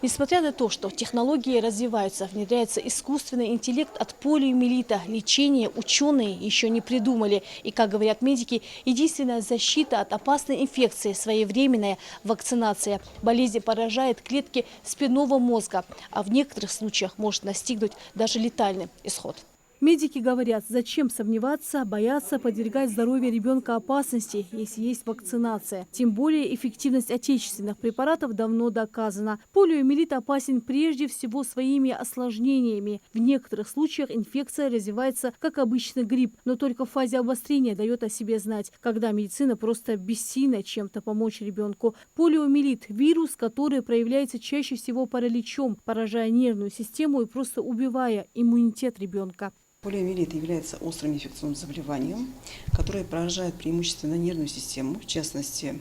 Несмотря на то, что технологии развиваются, внедряется искусственный интеллект от полиомиелита, лечение ученые еще не придумали. И, как говорят медики, единственная защита от опасной инфекции – своевременная вакцинация. Болезнь поражает клетки спинного мозга, а в некоторых случаях может настигнуть даже летальный исход. Медики говорят, зачем сомневаться, бояться подвергать здоровье ребенка опасности, если есть вакцинация. Тем более эффективность отечественных препаратов давно доказана. Полиомиелит опасен прежде всего своими осложнениями. В некоторых случаях инфекция развивается как обычный грипп, но только в фазе обострения дает о себе знать, когда медицина просто бессильна чем-то помочь ребенку. Полиомиелит – вирус, который проявляется чаще всего параличом, поражая нервную систему и просто убивая иммунитет ребенка. Полиомиелит является острым инфекционным заболеванием, которое поражает преимущественно нервную систему, в частности,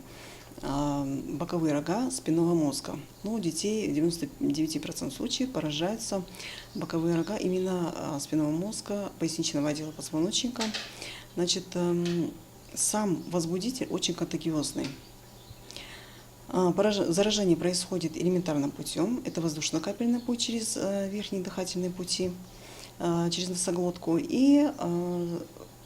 боковые рога спинного мозга. Но у детей в 99% случаев поражаются боковые рога именно спинного мозга, поясничного отдела позвоночника. Значит, сам возбудитель очень контагиозный. Заражение происходит элементарным путем. Это воздушно-капельный путь через верхние дыхательные пути, через носоглотку. И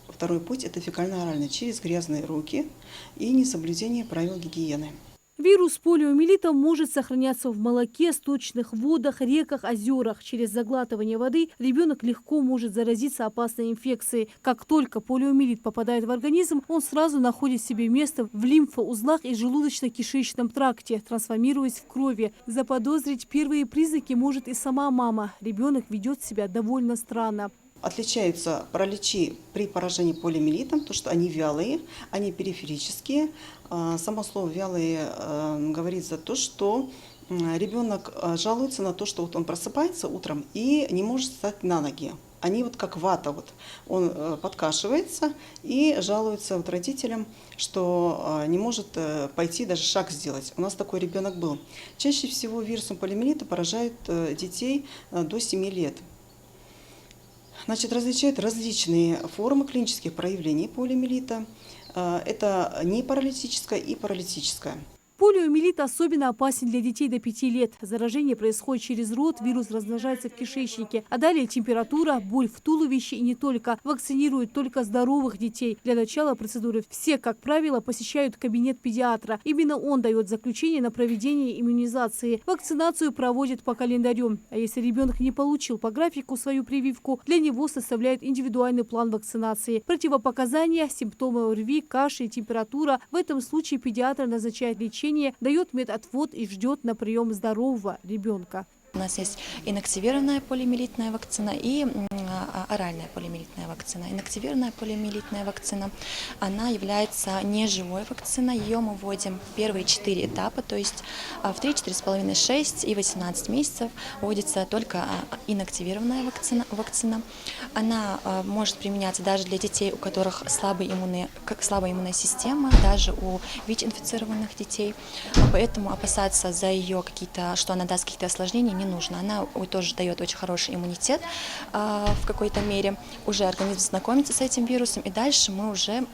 второй путь – это фекально-оральный, через грязные руки и несоблюдение правил гигиены. Вирус полиомиелита может сохраняться в молоке, сточных водах, реках, озерах. Через заглатывание воды ребенок легко может заразиться опасной инфекцией. Как только полиомиелит попадает в организм, он сразу находит себе место в лимфоузлах и желудочно-кишечном тракте, трансформируясь в крови. Заподозрить первые признаки может и сама мама. Ребенок ведет себя довольно странно. Отличаются параличи при поражении полиомиелитом, то что они вялые, они периферические. Само слово «вялые» говорит за то, что ребенок жалуется на то, что вот он просыпается утром и не может встать на ноги. Они вот как вата, вот. Он подкашивается и жалуется вот родителям, что не может пойти даже шаг сделать. У нас такой ребенок был. Чаще всего вирусом полиомиелита поражают детей до 7 лет. Значит, различают различные формы клинических проявлений полиомиелита. Это непаралитическое и паралитическое. Полиомиелит особенно опасен для детей до 5 лет. Заражение происходит через рот, вирус размножается в кишечнике. А далее температура, боль в туловище и не только. Вакцинируют только здоровых детей. Для начала процедуры все, как правило, посещают кабинет педиатра. Именно он дает заключение на проведение иммунизации. Вакцинацию проводят по календарю. А если ребенок не получил по графику свою прививку, для него составляют индивидуальный план вакцинации. Противопоказания, симптомы ОРВИ, кашель, температура. В этом случае педиатр назначает лечение, дает медотвод и ждет на прием здорового ребенка. У нас есть инактивированная полиомиелитная вакцина и оральная полиомиелитная вакцина. Инактивированная полиомиелитная вакцина, она является неживой вакциной. Ее мы вводим в первые 4 этапа, то есть в 3, 4,5, 6 и 18 месяцев вводится только инактивированная вакцина. Она может применяться даже для детей, у которых слабая иммунная система, даже у ВИЧ-инфицированных детей. Поэтому опасаться за ее что она даст какие-то осложнения, не нужно. Она тоже дает очень хороший иммунитет в какой-то мере. Уже организм знакомится с этим вирусом, и дальше мы уже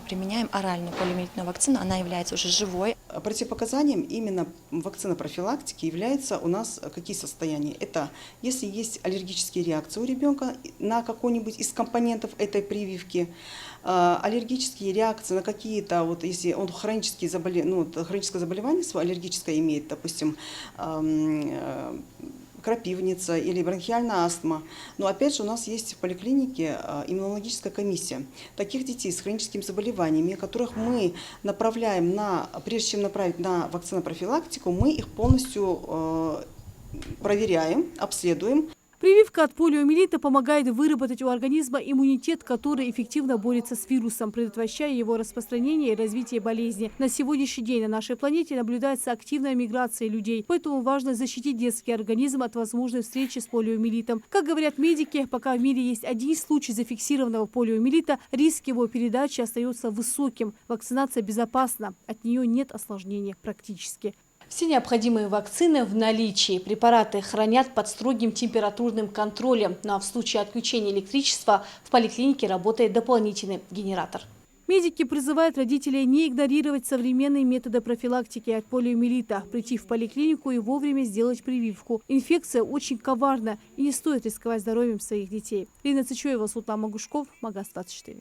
применяем оральную полиомиелитную вакцину. Она является уже живой. Противопоказанием именно вакцины профилактики является у нас какие состояния? Это если есть аллергические реакции у ребенка на какой-нибудь из компонентов этой прививки, аллергические реакции на какие-то, вот если он хроническое заболевание аллергическое имеет, допустим, крапивница или бронхиальная астма. Но опять же у нас есть в поликлинике иммунологическая комиссия. Таких детей с хроническими заболеваниями, которых мы направляем прежде чем направить на вакцинопрофилактику, мы их полностью проверяем, обследуем. Прививка от полиомиелита помогает выработать у организма иммунитет, который эффективно борется с вирусом, предотвращая его распространение и развитие болезни. На сегодняшний день на нашей планете наблюдается активная миграция людей, поэтому важно защитить детский организм от возможной встречи с полиомиелитом. Как говорят медики, пока в мире есть 1 случай зафиксированного полиомиелита, риск его передачи остается высоким. Вакцинация безопасна, от нее нет осложнений практически. Все необходимые вакцины в наличии. Препараты хранят под строгим температурным контролем. Ну а в случае отключения электричества в поликлинике работает дополнительный генератор. Медики призывают родителей не игнорировать современные методы профилактики от полиомиелита, прийти в поликлинику и вовремя сделать прививку. Инфекция очень коварна и не стоит рисковать здоровьем своих детей. Лина Цичуева, Султан Магушков, Магас 24.